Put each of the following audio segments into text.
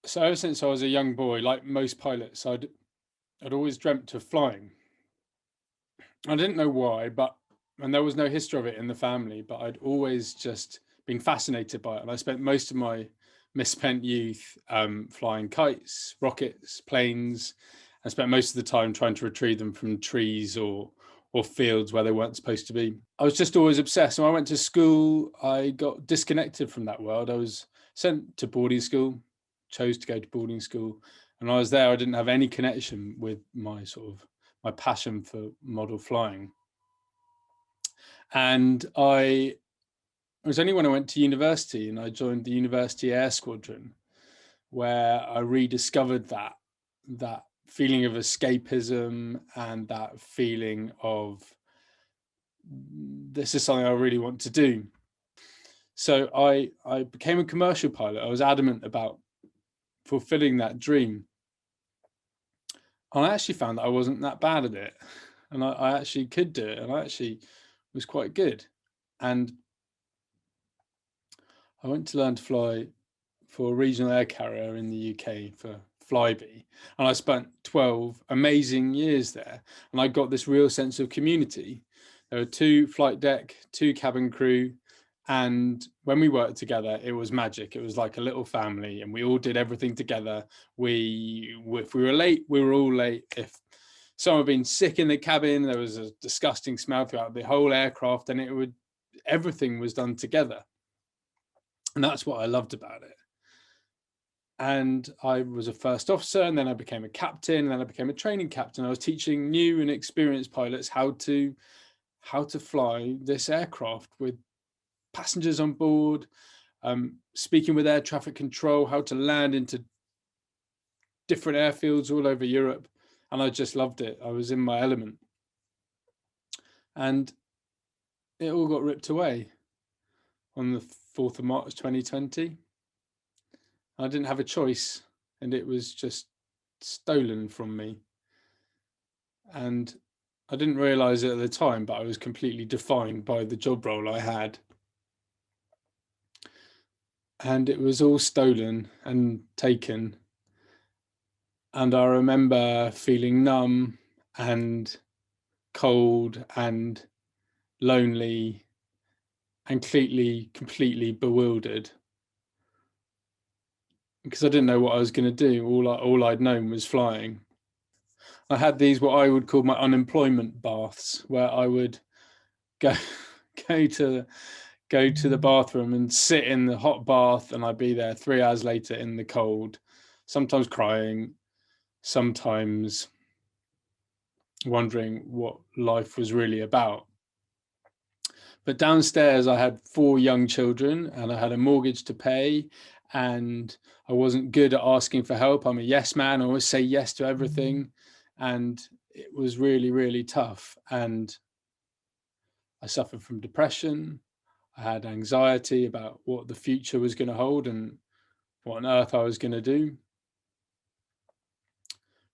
So ever since I was a young boy, like most pilots, I'd always dreamt of flying. I didn't know why, and there was no history of it in the family, but I'd always just been fascinated by it. And I spent most of my misspent youth flying kites, rockets, planes. I spent most of the time trying to retrieve them from trees or fields where they weren't supposed to be. I was just always obsessed. When I went to school, I got disconnected from that world. I was sent to boarding school, chose to go to boarding school. And when I was there, I didn't have any connection with my passion for model flying. And it was only when I went to university and I joined the University Air Squadron where I rediscovered that feeling of escapism and that feeling of this is something I really want to do. So I became a commercial pilot. I was adamant about fulfilling that dream. And I actually found that I wasn't that bad at it. And I actually could do it. And I actually was quite good. And I went to learn to fly for a regional air carrier in the UK for Flybe. And I spent 12 amazing years there. And I got this real sense of community. There were 2 flight deck, 2 cabin crew. And when we worked together, it was magic. It was like a little family and we all did everything together. If we were late, we were all late. If someone had been sick in the cabin, there was a disgusting smell throughout the whole aircraft and everything was done together. And that's what I loved about it. And I was a first officer and then I became a captain and then I became a training captain. I was teaching new and experienced pilots how to fly this aircraft with passengers on board, speaking with air traffic control, how to land into different airfields all over Europe. And I just loved it. I was in my element. And it all got ripped away on the 4th of March 2020. I didn't have a choice and it was just stolen from me. And I didn't realize it at the time, but I was completely defined by the job role I had. And it was all stolen and taken. And I remember feeling numb and cold and lonely and completely bewildered because I didn't know what I was going to do. All I'd known was flying. I had these what I would call my unemployment baths, where I would go to the bathroom and sit in the hot bath, and I'd be there 3 hours later in the cold, sometimes crying, sometimes wondering what life was really about. But downstairs I had 4 young children and I had a mortgage to pay and I wasn't good at asking for help. I'm a yes man. I always say yes to everything. And it was really, really tough. And I suffered from depression. I had anxiety about what the future was going to hold and what on earth I was going to do.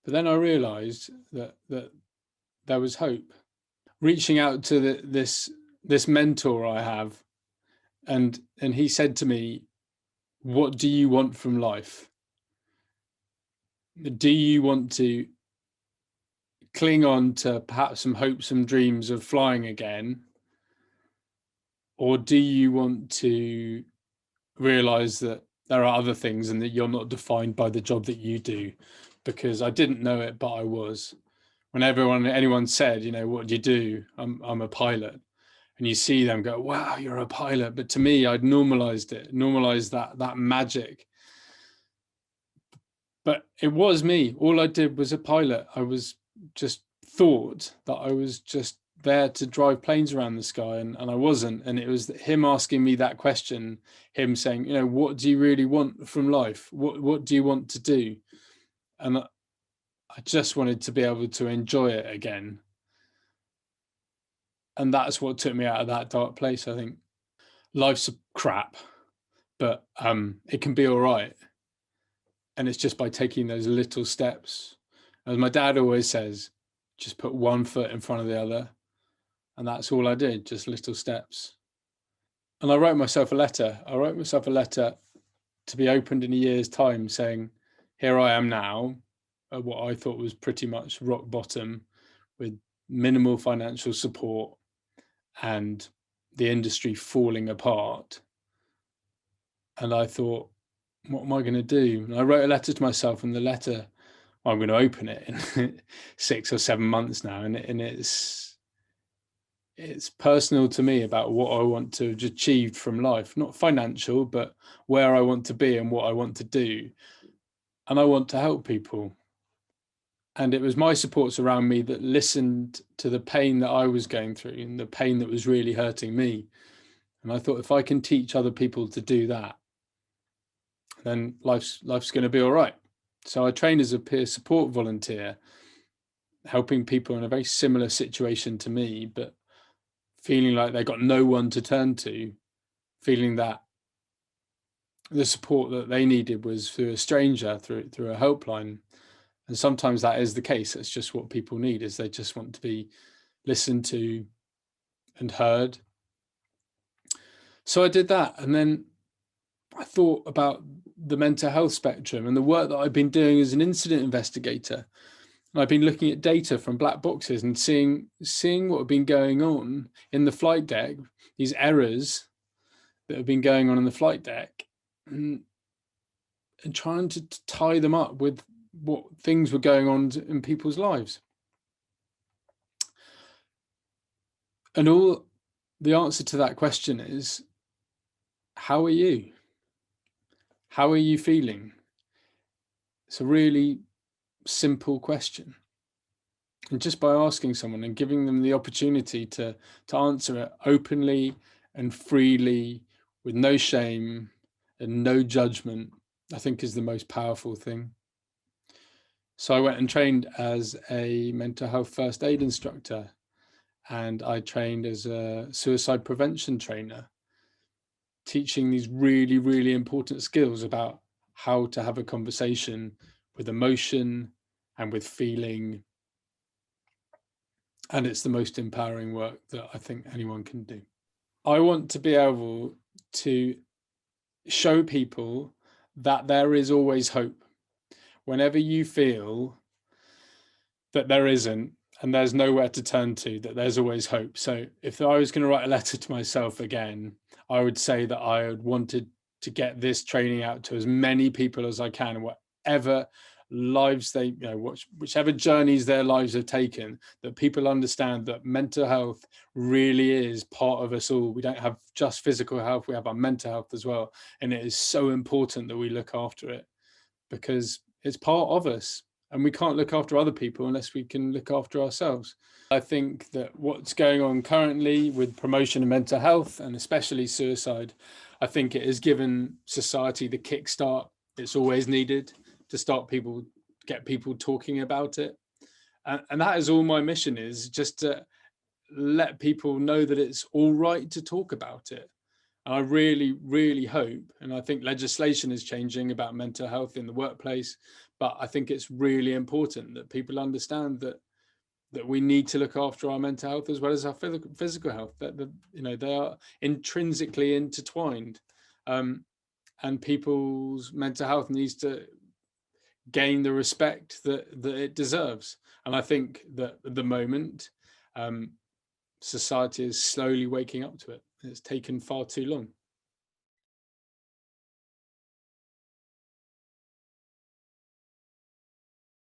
But then I realized that there was hope. Reaching out to this mentor I have, and he said to me, what do you want from life? Do you want to cling on to perhaps some hopes and dreams of flying again? Or do you want to realize that there are other things and that you're not defined by the job that you do? Because I didn't know it, but I was. When anyone said, what do you do? I'm a pilot. And you see them go, wow, you're a pilot. But to me, I'd normalized that magic. But it was me. All I did was a pilot. I was just thought that I was just there to drive planes around the sky, and I wasn't. And it was him asking me that question, him saying, what do you really want from life? What do you want to do? And I just wanted to be able to enjoy it again. And that's what took me out of that dark place, I think. Life's crap, but it can be all right. And it's just by taking those little steps. As my dad always says, just put one foot in front of the other. And that's all I did, just little steps. And I wrote myself a letter. I wrote myself a letter to be opened in a year's time saying, here I am now at what I thought was pretty much rock bottom, with minimal financial support and the industry falling apart. And I thought, what am I going to do? And I wrote a letter to myself, and the letter, I'm going to open it in 6 or 7 months now, and it's personal to me about what I want to have achieved from life, not financial, but where I want to be and what I want to do. And I want to help people. And it was my supports around me that listened to the pain that I was going through and the pain that was really hurting me. And I thought, if I can teach other people to do that, then life's going to be all right. So I trained as a peer support volunteer, helping people in a very similar situation to me, but feeling like they got no one to turn to, feeling that the support that they needed was through a stranger, through a helpline. And sometimes that is the case. It's just what people need, is they just want to be listened to and heard. So I did that. And then I thought about the mental health spectrum and the work that I've been doing as an incident investigator. And I've been looking at data from black boxes and seeing what had been going on in the flight deck, these errors that have been going on in the flight deck, and trying to tie them up with what things were going on in people's lives. And all the answer to that question is, how are you? How are you feeling? It's a really simple question. And just by asking someone and giving them the opportunity to answer it openly and freely, with no shame and no judgment, I think is the most powerful thing. So I went and trained as a mental health first aid instructor, and I trained as a suicide prevention trainer, teaching these really, really important skills about how to have a conversation with emotion and with feeling. And it's the most empowering work that I think anyone can do. I want to be able to show people that there is always hope. Whenever you feel that there isn't, and there's nowhere to turn to, that there's always hope. So if I was going to write a letter to myself again, I would say that I had wanted to get this training out to as many people as I can, whatever lives they, whichever journeys their lives have taken, that people understand that mental health really is part of us all. We don't have just physical health, we have our mental health as well. And it is so important that we look after it, because it's part of us. And we can't look after other people unless we can look after ourselves. I think that what's going on currently with promotion of mental health, and especially suicide, I think it has given society the kickstart it's always needed to get people talking about it. And that is all my mission is, just to let people know that it's all right to talk about it. And I really, really hope, and I think legislation is changing about mental health in the workplace, but I think it's really important that people understand that we need to look after our mental health as well as our physical health, that they are intrinsically intertwined, and people's mental health needs to gain the respect that it deserves. And I think that at the moment, society is slowly waking up to it. It's taken far too long.